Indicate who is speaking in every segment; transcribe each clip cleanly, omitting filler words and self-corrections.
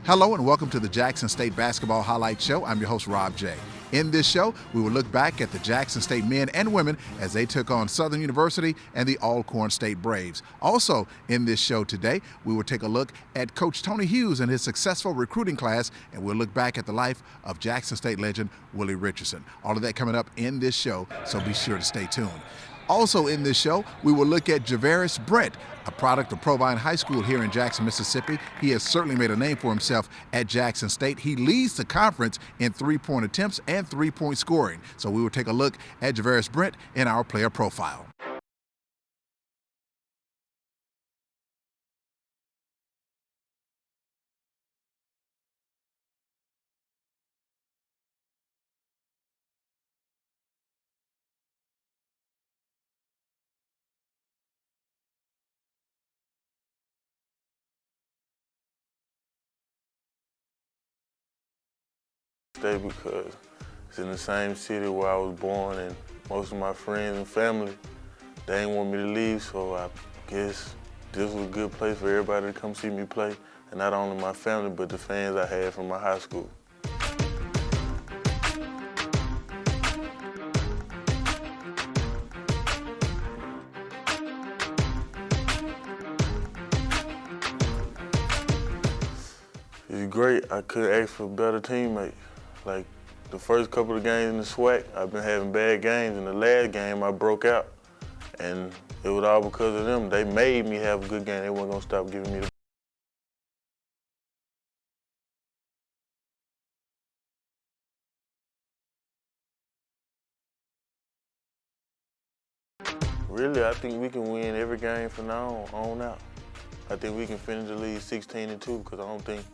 Speaker 1: Hello and welcome to the Jackson State Basketball Highlight Show. I'm your host, Rob J. In this show, we will look back at the Jackson State men and women as they took on Southern University and the Alcorn State Braves. Also in this show today, we will take a look at Coach Tony Hughes and his successful recruiting class, and we'll look back at the life of Jackson State legend Willie Richardson. All of that coming up in this show, so be sure to stay tuned. Also in this show, we will look at Javaris Brent, a product of Provine High School here in Jackson, Mississippi. He has certainly made a name for himself at Jackson State. He leads the conference in three-point attempts and three-point scoring. So we will take a look at Javaris Brent in our player profile.
Speaker 2: Stay because it's in the same city where I was born, and most of my friends and family, they didn't want me to leave, so I guess this was a good place for everybody to come see me play, and not only my family, but the fans I had from my high school. It's great. I couldn't ask for a better teammate. Like the first couple of games in the SWAC, I've been having bad games. In the last game, I broke out, and it was all because of them. They made me have a good game. They weren't gonna stop giving me the. Really, I think we can win every game from now on out. I think we can finish the league 16-2 because I don't think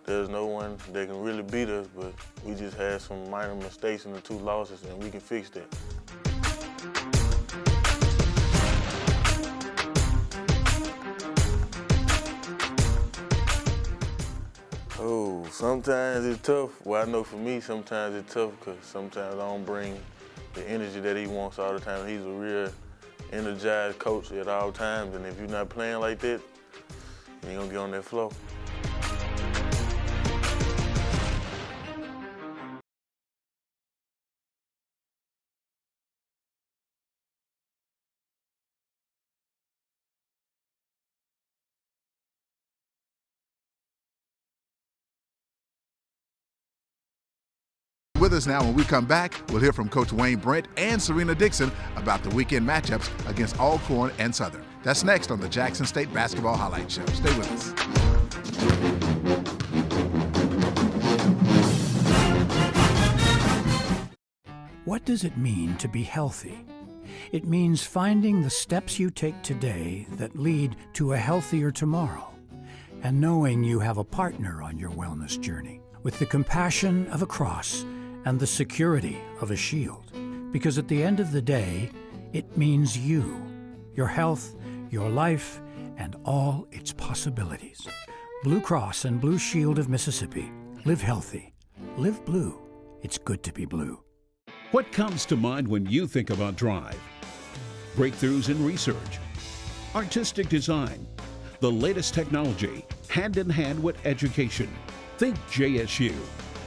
Speaker 2: there's no one that can really beat us, but we just had some minor mistakes in the two losses, and we can fix that. Oh, sometimes it's tough. Well, I know for me, sometimes it's tough because sometimes I don't bring the energy that he wants all the time. He's a real energized coach at all times, and if you're not playing like that, you ain't gonna get on that floor.
Speaker 1: With us now, when we come back, we'll hear from Coach Wayne Brent and Serena Dixon about the weekend matchups against Alcorn and Southern. That's next on the Jackson State Basketball Highlight Show. Stay with us.
Speaker 3: What does it mean to be healthy? It means finding the steps you take today that lead to a healthier tomorrow, and knowing you have a partner on your wellness journey with the compassion of a cross and the security of a shield. Because at the end of the day, it means you, your health, your life, and all its possibilities. Blue Cross and Blue Shield of Mississippi. Live healthy. Live blue. It's good to be blue.
Speaker 4: What comes to mind when you think about Drive? Breakthroughs in research, artistic design, the latest technology, hand in hand with education. Think JSU.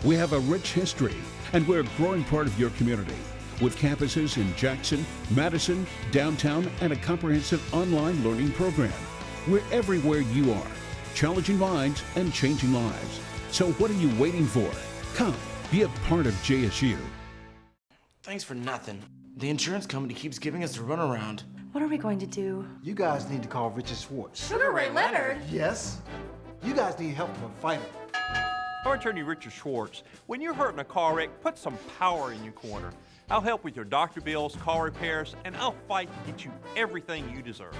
Speaker 4: We have a rich history, and we're a growing part of your community, with campuses in Jackson, Madison, downtown, and a comprehensive online learning program. We're everywhere you are, challenging minds and changing lives. So what are you waiting for? Come, be a part of JSU.
Speaker 5: Thanks for nothing. The insurance company keeps giving us the runaround.
Speaker 6: What are we going to do?
Speaker 7: You guys need to call Richard Schwartz.
Speaker 6: Sugar Ray Leonard?
Speaker 7: Yes. You guys need help from a fighter.
Speaker 8: Our attorney Richard Schwartz. When you're hurt in a car wreck, put some power in your corner. I'll help with your doctor bills, car repairs, and I'll fight to get you everything you deserve.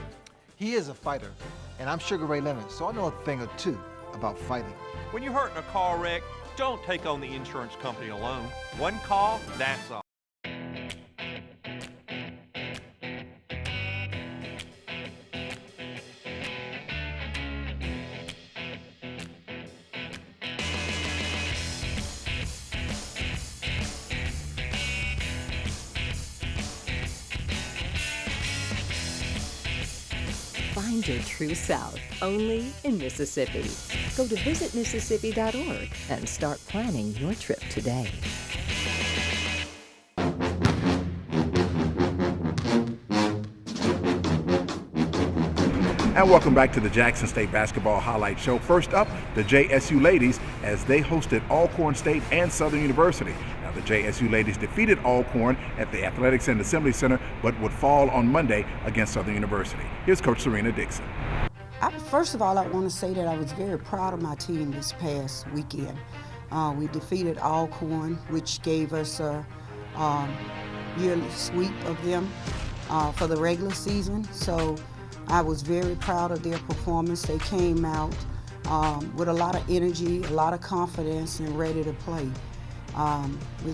Speaker 7: He is a fighter, and I'm Sugar Ray Leonard, so I know a thing or two about fighting.
Speaker 8: When you're hurt in a car wreck, don't take on the insurance company alone. One call, that's all.
Speaker 9: Find your true South, only in Mississippi. Go to visitmississippi.org and start planning your trip today.
Speaker 1: And welcome back to the Jackson State Basketball Highlight Show. First up, the JSU ladies, as they hosted Alcorn State and Southern University. Now, the JSU ladies defeated Alcorn at the Athletics and Assembly Center, but would fall on Monday against Southern University. Here's Coach Serena Dixon.
Speaker 10: First of all, I want to say that I was very proud of my team this past weekend. We defeated Alcorn, which gave us a yearly sweep of them for the regular season. So I was very proud of their performance. They came out with a lot of energy, a lot of confidence, and ready to play.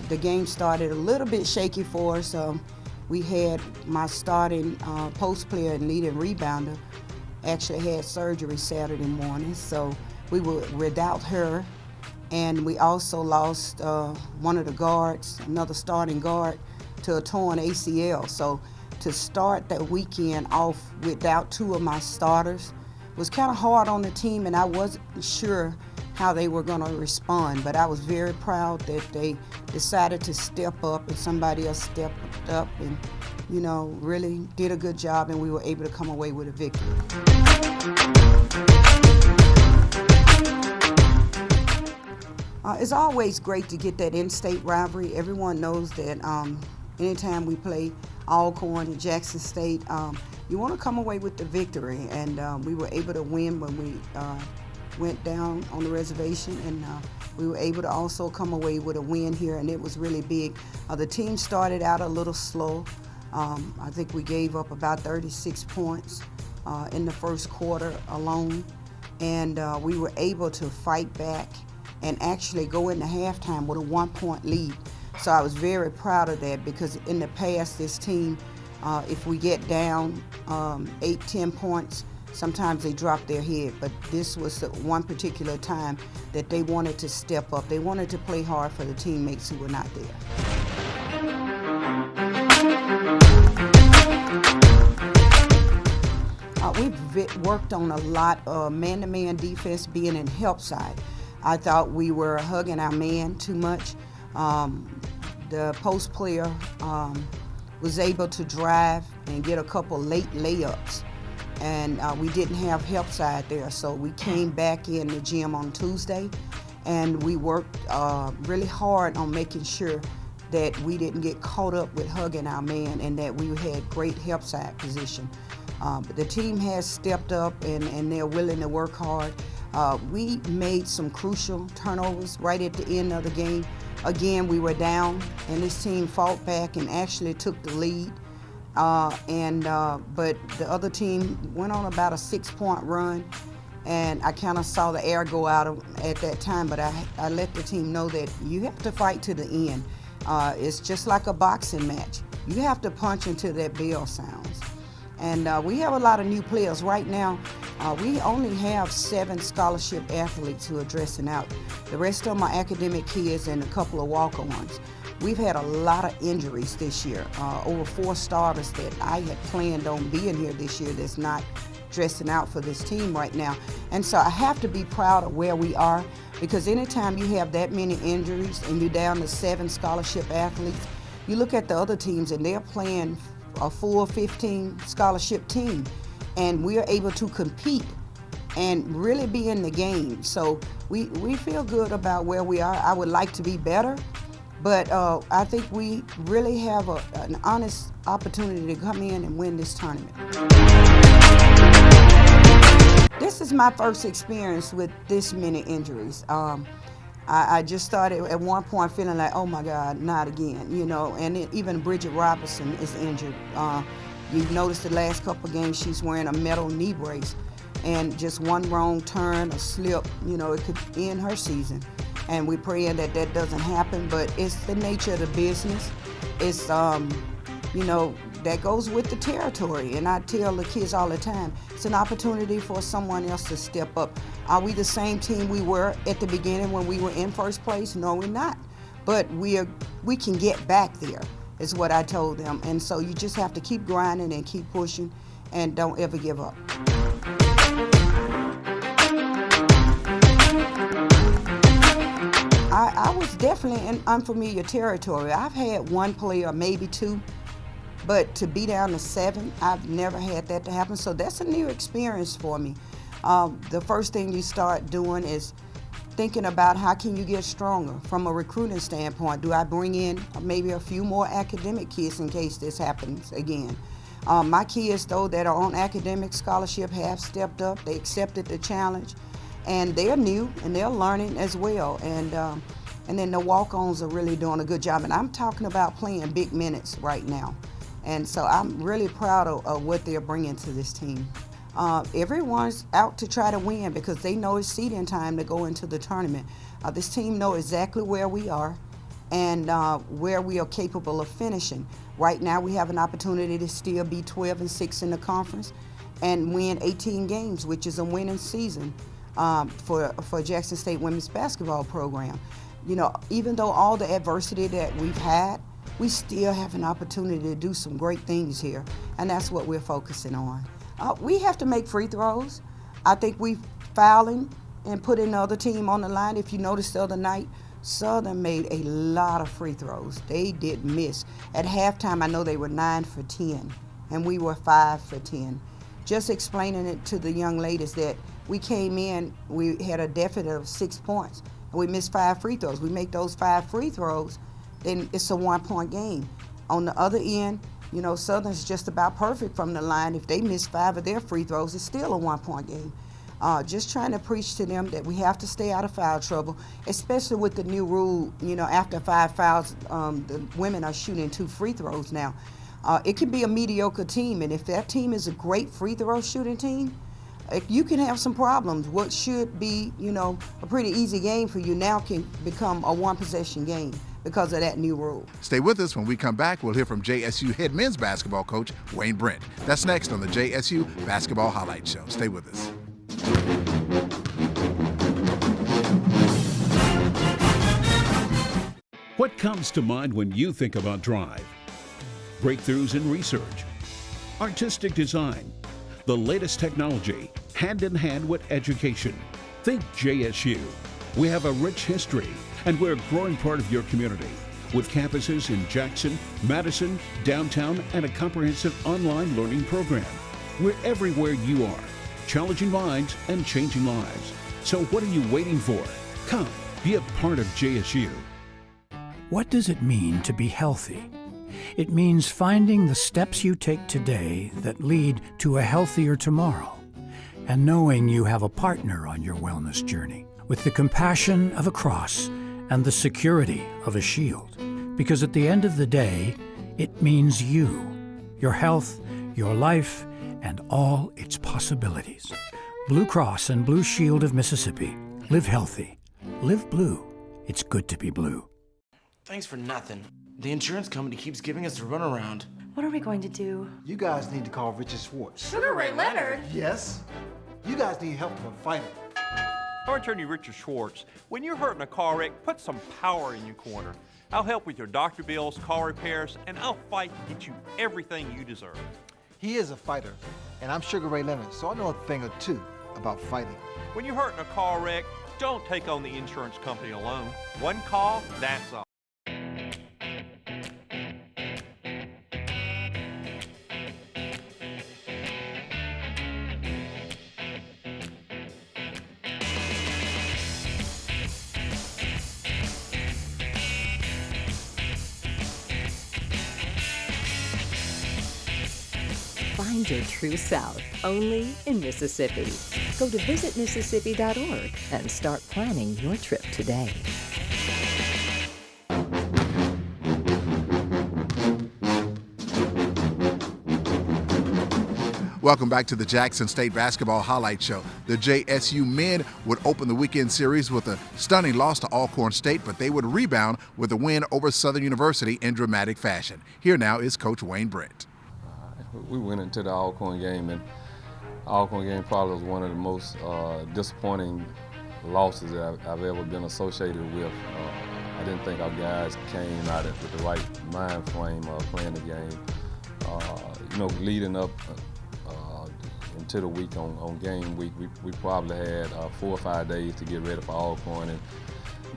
Speaker 10: The game started a little bit shaky for us. We had my starting post player and leading rebounder actually had surgery Saturday morning, so we were without her. And we also lost one of the guards, another starting guard, to a torn ACL. So to start that weekend off without two of my starters was kind of hard on the team, and I wasn't sure how they were going to respond. But I was very proud that they decided to step up, and somebody else stepped up and, you know, really did a good job, and we were able to come away with a victory. It's always great to get that in-state rivalry. Everyone knows that anytime we play Alcorn and Jackson State, you want to come away with the victory, and we were able to win when we went down on the reservation, and we were able to also come away with a win here, and it was really big. The team started out a little slow. I think we gave up about 36 points in the first quarter alone, and we were able to fight back and actually go into halftime with a 1-point lead. So I was very proud of that, because in the past, this team, if we get down 8-10 points, sometimes they drop their head. But this was the one particular time that they wanted to step up. They wanted to play hard for the teammates who were not there. We've worked on a lot of man-to-man defense, being in help side. I thought we were hugging our man too much. The post player was able to drive and get a couple late layups, and we didn't have help side there, so we came back in the gym on Tuesday, and we worked really hard on making sure that we didn't get caught up with hugging our man, and that we had great help side position. But the team has stepped up, and they're willing to work hard. We made some crucial turnovers right at the end of the game. Again, we were down, and this team fought back and actually took the lead. But the other team went on about a 6-point run, and I kind of saw the air go out at that time, but I let the team know that you have to fight to the end. It's just like a boxing match. You have to punch until that bell sounds. And we have a lot of new players. Right now, we only have 7 scholarship athletes who are dressing out. The rest of them are academic kids and a couple of walk-ons. We've had a lot of injuries this year. Over 4 starters that I had planned on being here this year that's not dressing out for this team right now. And so I have to be proud of where we are, because anytime you have that many injuries and you're down to 7 scholarship athletes, you look at the other teams and they're playing a full 15 scholarship team, and we are able to compete and really be in the game. So we feel good about where we are. I would like to be better, but I think we really have an honest opportunity to come in and win this tournament. This is my first experience with this many injuries. I just started at one point feeling like, oh my God, not again, you know, and even Bridget Robinson is injured. You've noticed the last couple of games she's wearing a metal knee brace, and just one wrong turn, a slip, you know, it could end her season. And we're praying that that doesn't happen, but it's the nature of the business. It's, you know, that goes with the territory. And I tell the kids all the time, it's an opportunity for someone else to step up. Are we the same team we were at the beginning when we were in first place? No, we're not. But we can get back there. is what I told them. And so you just have to keep grinding and keep pushing and don't ever give up. I was definitely in unfamiliar territory. I've had one player, maybe two, but to be down to 7, I've never had that to happen. So that's a new experience for me. The first thing you start doing is thinking about how can you get stronger from a recruiting standpoint. Do I bring in maybe a few more academic kids in case this happens again? My kids, though, that are on academic scholarship have stepped up. They accepted the challenge, and they're new and they're learning as well. And then the walk-ons are really doing a good job. And I'm talking about playing big minutes right now. And so I'm really proud of what they're bringing to this team. Everyone's out to try to win because they know it's seeding time to go into the tournament. This team knows exactly where we are and where we are capable of finishing. Right now we have an opportunity to still be 12-6 in the conference and win 18 games, which is a winning season for Jackson State women's basketball program. You know, even though all the adversity that we've had, we still have an opportunity to do some great things here, and that's what we're focusing on. We have to make free throws. I think we fouling and putting the other team on the line. If you noticed the other night, Southern made a lot of free throws. They did miss. At halftime, I know they were 9 for 10, and we were 5 for 10. Just explaining it to the young ladies that we came in, we had a deficit of 6 points, and we missed 5 free throws. We make those 5 free throws, then it's a 1-point game. On the other end, you know, Southern's just about perfect from the line. If they miss 5 of their free throws, it's still a 1-point game. Just trying to preach to them that we have to stay out of foul trouble, especially with the new rule, you know, after 5 fouls, the women are shooting 2 free throws now. It can be a mediocre team, and if that team is a great free throw shooting team, you can have some problems. What should be, you know, a pretty easy game for you now can become a 1-possession game because of that new rule.
Speaker 1: Stay with us. When we come back, we'll hear from JSU head men's basketball coach Wayne Brent. That's next on the JSU Basketball Highlight Show. Stay with us.
Speaker 4: What comes to mind when you think about Drive? Breakthroughs in research, artistic design, the latest technology, hand in hand with education. Think JSU. We have a rich history, and we're a growing part of your community with campuses in Jackson, Madison, downtown, and a comprehensive online learning program. We're everywhere you are, challenging minds and changing lives. So what are you waiting for? Come, be a part of JSU.
Speaker 3: What does it mean to be healthy? It means finding the steps you take today that lead to a healthier tomorrow, and knowing you have a partner on your wellness journey with the compassion of a cross and the security of a shield. Because at the end of the day, it means you, your health, your life, and all its possibilities. Blue Cross and Blue Shield of Mississippi. Live healthy. Live blue. It's good to be blue.
Speaker 5: Thanks for nothing. The insurance company keeps giving us the runaround.
Speaker 6: What are we going to do?
Speaker 7: You guys need to call Richard Schwartz.
Speaker 6: Sugar Ray Leonard?
Speaker 7: Yes. You guys need help from a fighter.
Speaker 8: Our attorney Richard Schwartz. When you're hurt in a car wreck, put some power in your corner. I'll help with your doctor bills, car repairs, and I'll fight to get you everything you deserve.
Speaker 7: He is a fighter, and I'm Sugar Ray Leonard, so I know a thing or two about fighting.
Speaker 8: When you're hurt in a car wreck, don't take on the insurance company alone. One call, that's all.
Speaker 9: Find your true South, only in Mississippi. Go to visitmississippi.org and start planning your trip today.
Speaker 1: Welcome back to the Jackson State Basketball Highlight Show. The JSU men would open the weekend series with a stunning loss to Alcorn State, but they would rebound with a win over Southern University in dramatic fashion. Here now is Coach Wayne Brent.
Speaker 11: We went into the Alcorn game, and Alcorn game probably was one of the most disappointing losses that I've ever been associated with. I didn't think our guys came out with the right mind frame of playing the game. Leading up into the week on game week, we probably had 4 or 5 days to get ready for Alcorn. And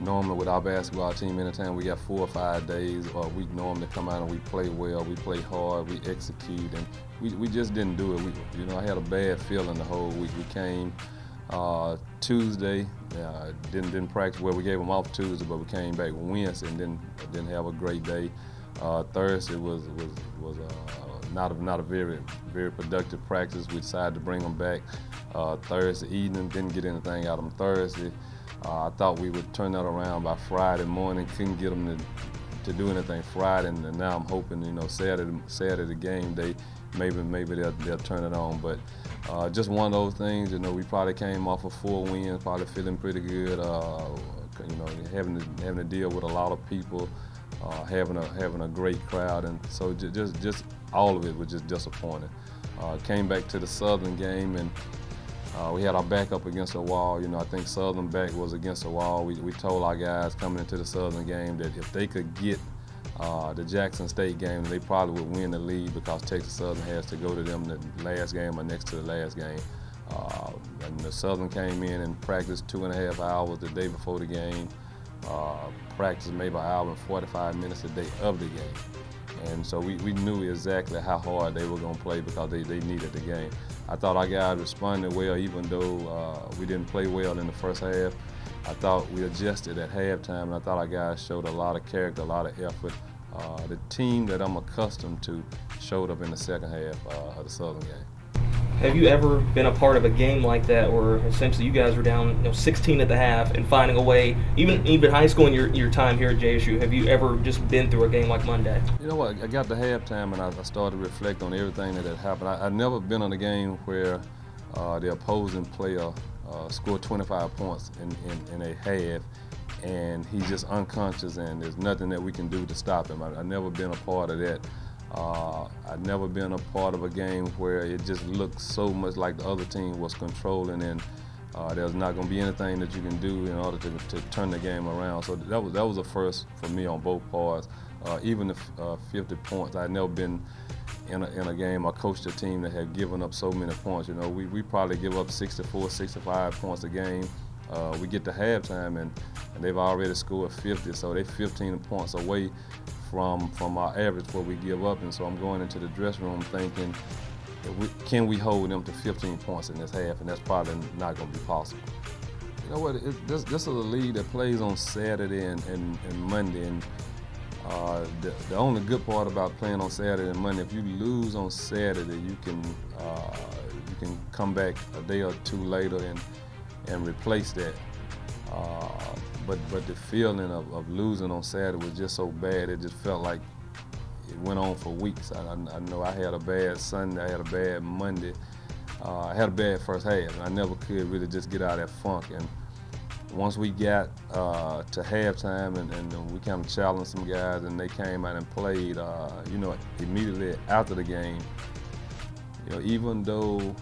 Speaker 11: normally with our basketball team, anytime we got 4 or 5 days or a week, normally come out and we play well, we play hard, we execute, and we just didn't do it. I had a bad feeling the whole week. We came Tuesday, didn't practice well. We gave them off Tuesday, but we came back Wednesday and didn't have a great day. Thursday was not a very productive practice. We decided to bring them back Thursday evening. Didn't get anything out of them Thursday. I thought we would turn that around by Friday morning. Couldn't get them to do anything Friday, and now I'm hoping Saturday game day, maybe they'll turn it on. But just one of those things. We probably came off of 4 wins, probably feeling pretty good. Having to deal with a lot of people, having a great crowd, and so just all of it was just disappointing. Came back to the Southern game, and we had our back up against the wall. I think Southern back was against the wall. We told our guys coming into the Southern game that if they could get the Jackson State game, they probably would win the league, because Texas Southern has to go to them the last game or next to the last game. And the Southern came in and practiced 2.5 hours the day before the game. Practiced maybe an hour and 45 minutes the day of the game. And so we knew exactly how hard they were going to play, because they needed the game. I thought our guys responded well, even though we didn't play well in the first half. I thought we adjusted at halftime, and I thought our guys showed a lot of character, a lot of effort. The team that I'm accustomed to showed up in the second half of the Southern game.
Speaker 12: Have you ever been a part of a game like that where essentially you guys were down 16 at the half and finding a way, even high school in your time here at JSU, have you ever just been through a game like Monday?
Speaker 11: You know what, I got to halftime and I started to reflect on everything that had happened. I've never been on a game where the opposing player scored 25 points in a half and he's just unconscious and there's nothing that we can do to stop him. I've never been a part of that. I've never been a part of a game where it just looked so much like the other team was controlling, and there's not going to be anything that you can do in order to turn the game around. So that was a first for me on both parts. Even the 50 points, I'd never been in a game or coached a team that had given up so many points. We probably give up 64, 65 points a game. We get to halftime and they've already scored 50, so they're 15 points away from our average what we give up. And so I'm going into the dressing room thinking, can we hold them to 15 points in this half? And that's probably not going to be possible. You know what, this is a league that plays on Saturday and Monday, and the only good part about playing on Saturday and Monday, if you lose on Saturday, you can come back a day or two later and replace that. But the feeling of losing on Saturday was just so bad. It just felt like it went on for weeks. I know I had a bad Sunday, I had a bad Monday, I had a bad first half, and I never could really just get out of that funk. And once we got to halftime and we kind of challenged some guys and they came out and played, immediately after the game, even though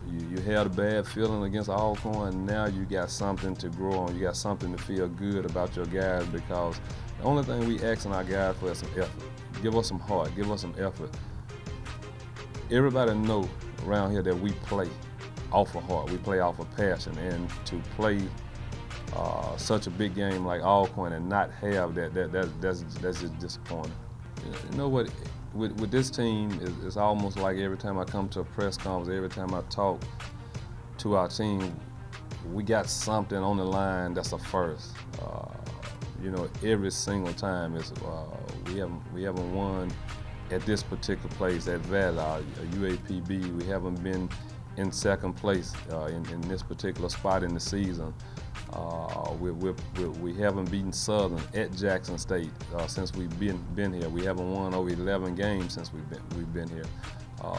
Speaker 11: you had a bad feeling against Alcorn, now you got something to grow on. You got something to feel good about your guys, because the only thing we asking our guys for is some effort. Give us some heart, give us some effort. Everybody know around here that we play off of heart, we play off of passion, and to play such a big game like Alcorn and not have that's just disappointing. You know what? With this team, it's almost like every time I come to a press conference, every time I talk to our team, we got something on the line that's a first. Every single time we haven't won at this particular place at Valley, UAPB. We haven't been in second place in this particular spot in the season. We haven't beaten Southern at Jackson State since we've been here. We haven't won over 11 games since we've been here.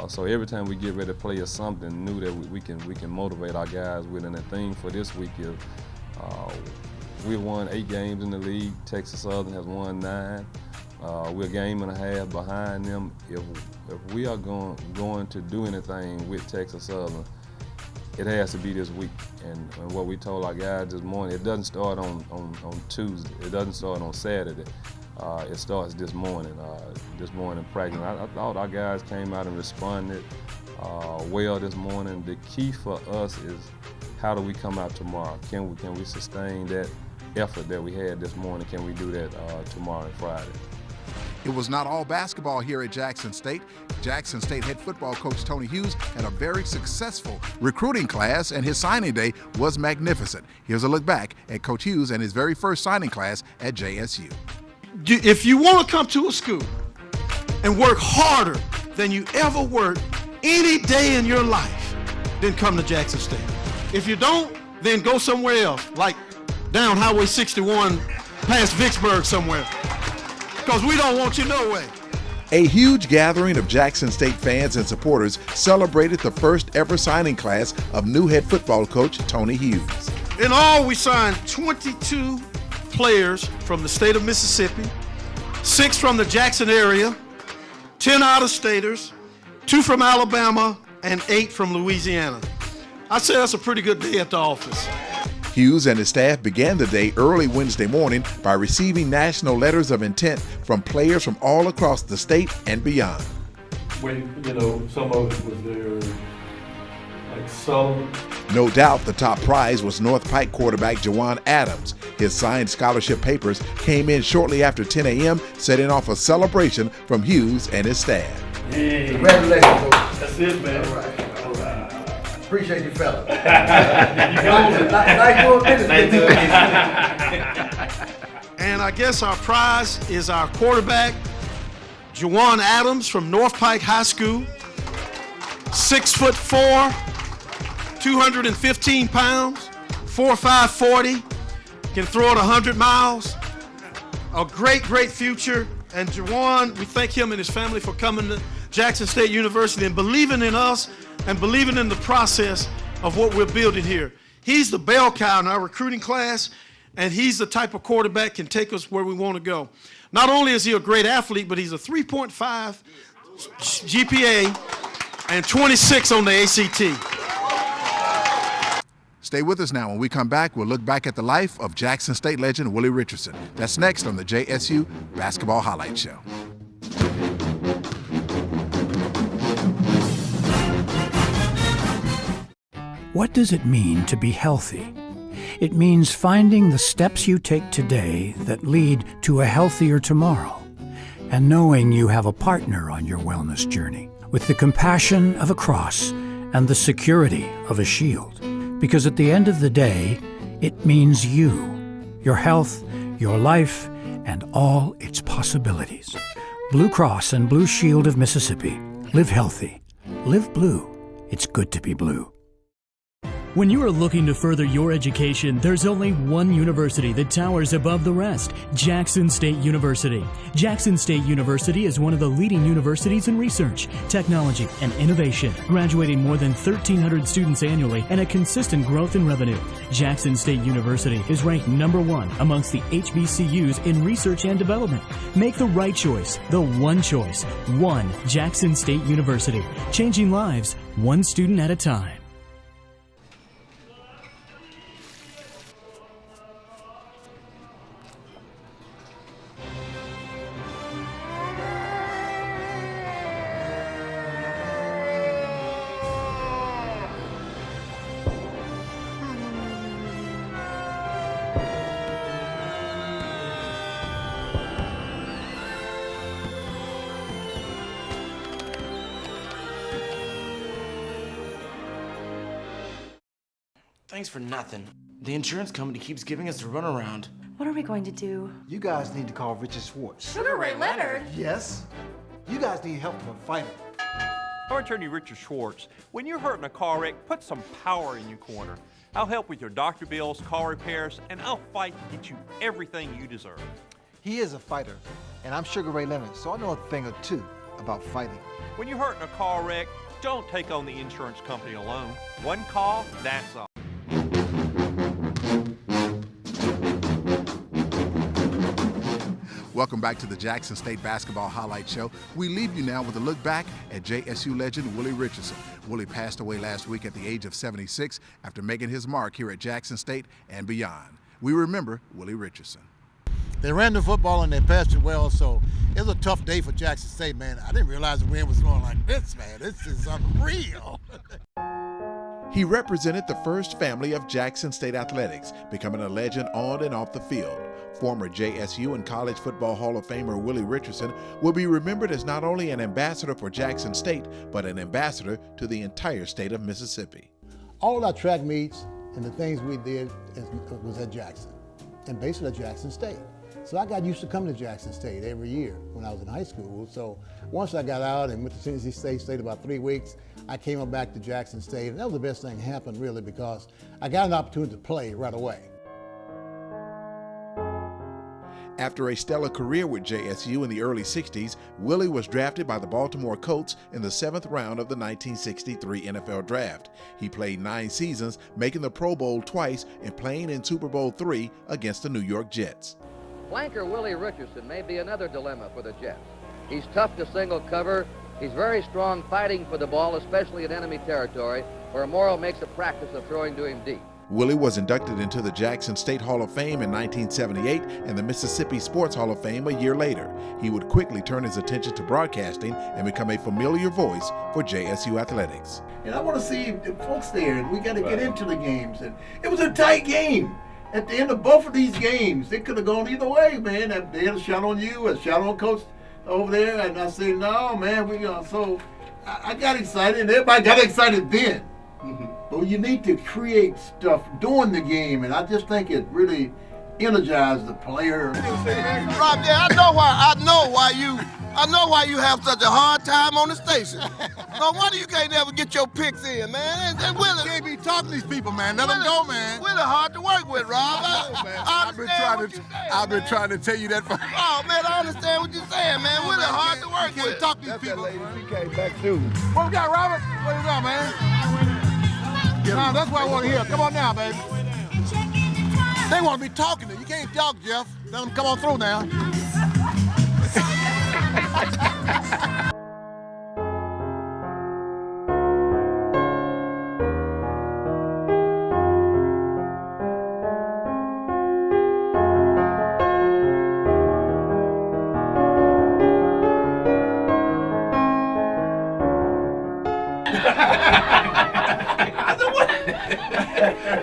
Speaker 11: So every time we get ready to play is something new that we can motivate our guys with. And the thing for this week is we've won 8 games in the league. Texas Southern has won 9. We're a game and a half behind them. If we are going to do anything with Texas Southern, it has to be this week. And what we told our guys this morning, it doesn't start on Tuesday. It doesn't start on Saturday. It starts this morning practice. I thought our guys came out and responded well this morning. The key for us is how do we come out tomorrow? Can we sustain that effort that we had this morning? Can we do that tomorrow and Friday?
Speaker 1: It was not all basketball here at Jackson State. Jackson State head football coach Tony Hughes had a very successful recruiting class, and his signing day was magnificent. Here's a look back at Coach Hughes and his very first signing class at JSU.
Speaker 13: If you want to come to a school and work harder than you ever worked any day in your life, then come to Jackson State. If you don't, then go somewhere else, like down Highway 61 past Vicksburg somewhere, because we don't want you no way.
Speaker 1: A huge gathering of Jackson State fans and supporters celebrated the first ever signing class of new head football coach Tony Hughes.
Speaker 13: In all, we signed 22 players from the state of Mississippi, 6 from the Jackson area, 10 out-of-staters, 2 from Alabama, and 8 from Louisiana. I say that's a pretty good day at the office.
Speaker 1: Hughes and his staff began the day early Wednesday morning by receiving national letters of intent from players from all across the state and beyond.
Speaker 14: When, some of it was there, like Sullivan.
Speaker 1: No doubt the top prize was North Pike quarterback Juwan Adams. His signed scholarship papers came in shortly after 10 a.m., setting off a celebration from Hughes and his staff.
Speaker 14: Hey.
Speaker 7: Congratulations, Coach.
Speaker 14: That's it, man.
Speaker 7: All right. Appreciate you, fella.
Speaker 14: You go.
Speaker 7: Nice doing business.
Speaker 13: And I guess our prize is our quarterback, Juwan Adams from North Pike High School, 6'4", 215 pounds, 4'5", 40, can throw it 100 miles. A great future. And Juwan, we thank him and his family for coming to Jackson State University and believing in us and believing in the process of what we're building here. He's the bell cow in our recruiting class, and he's the type of quarterback can take us where we want to go. Not only is he a great athlete, but he's a 3.5 GPA and 26 on the ACT.
Speaker 1: Stay with us now. When we come back, we'll look back at the life of Jackson State legend Willie Richardson. That's next on the JSU Basketball Highlight Show.
Speaker 3: What does it mean to be healthy? It means finding the steps you take today that lead to a healthier tomorrow, and knowing you have a partner on your wellness journey with the compassion of a cross and the security of a shield. Because at the end of the day, it means you, your health, your life, and all its possibilities. Blue Cross and Blue Shield of Mississippi. Live healthy. Live blue. It's good to be blue.
Speaker 15: When you are looking to further your education, there's only one university that towers above the rest, Jackson State University. Jackson State University is one of the leading universities in research, technology, and innovation, graduating more than 1,300 students annually and a consistent growth in revenue. Jackson State University is ranked #1 amongst the HBCUs in research and development. Make the right choice, the one choice, one Jackson State University, changing lives one student at a time.
Speaker 5: Thanks for nothing. The insurance company keeps giving us the runaround.
Speaker 6: What are we going to do?
Speaker 7: You guys need to call Richard Schwartz.
Speaker 6: Sugar Ray Leonard?
Speaker 7: Yes. You guys need help from a fighter.
Speaker 8: Our attorney Richard Schwartz. When you're hurt in a car wreck, put some power in your corner. I'll help with your doctor bills, car repairs, and I'll fight to get you everything you deserve.
Speaker 7: He is a fighter, and I'm Sugar Ray Leonard, so I know a thing or two about fighting.
Speaker 8: When you're hurt in a car wreck, don't take on the insurance company alone. One call, that's all.
Speaker 1: Welcome back to the Jackson State Basketball Highlight Show. We leave you now with a look back at JSU legend Willie Richardson. Willie passed away last week at the age of 76 after making his mark here at Jackson State and beyond. We remember Willie Richardson.
Speaker 16: They ran the football and they passed it well, so it was a tough day for Jackson State, man. I didn't realize the wind was blowing like this, man. This is unreal.
Speaker 1: He represented the first family of Jackson State athletics, becoming a legend on and off the field. Former JSU and College Football Hall of Famer Willie Richardson will be remembered as not only an ambassador for Jackson State, but an ambassador to the entire state of Mississippi.
Speaker 16: All of our track meets and the things we did was at Jackson, and basically at Jackson State. So I got used to coming to Jackson State every year when I was in high school. So once I got out and went to Tennessee State, stayed about 3 weeks, I came up back to Jackson State, and that was the best thing that happened really because I got an opportunity to play right away.
Speaker 1: After a stellar career with JSU in the early 60s, Willie was drafted by the Baltimore Colts in the 7th round of the 1963 NFL Draft. He played 9 seasons, making the Pro Bowl twice and playing in Super Bowl III against the New York Jets.
Speaker 17: Flanker Willie Richardson may be another dilemma for the Jets. He's tough to single cover. He's very strong fighting for the ball, especially in enemy territory, where Morrow makes a practice of throwing to him deep.
Speaker 1: Willie was inducted into the Jackson State Hall of Fame in 1978 and the Mississippi Sports Hall of Fame a year later. He would quickly turn his attention to broadcasting and become a familiar voice for JSU athletics.
Speaker 18: And I want to see the folks there, and we got to get into the games. And it was a tight game. At the end of both of these games, it could have gone either way, man. They had a shot on you, a shot on Coach over there, and I said, no, man, so I got excited, and everybody got excited then. But you need to create stuff during the game, and I just think it really energized the player.
Speaker 19: Rob, yeah, I know why you have such a hard time on the station. No wonder you can't never get your picks in, man. And Willie,
Speaker 16: you can't be talking to these people, man. Let them go, man.
Speaker 19: Willie hard to work with, Rob.
Speaker 16: I've been trying to tell you that for.
Speaker 19: Oh man, I understand what you're saying, man. Willie hard to work with.
Speaker 16: You can't talk to these people.
Speaker 19: She came back too.
Speaker 16: What we got, Robert? What you got, man? No, that's what I want to hear. Come on now, baby. They want to be talking to you. You can't talk, Jeff. Let them come on through now.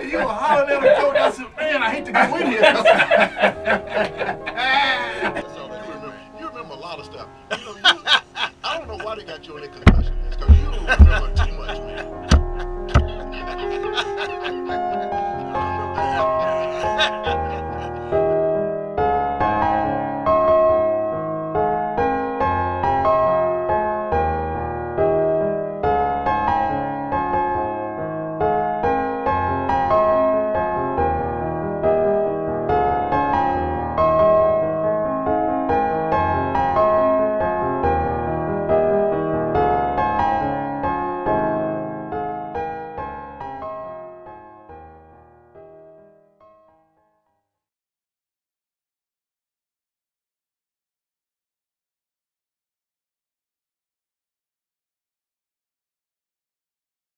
Speaker 18: You were hollering at the coach. I said, man, I hate to go in here.
Speaker 16: You remember a lot of stuff. I don't know why they got you in a concussion list, because you don't remember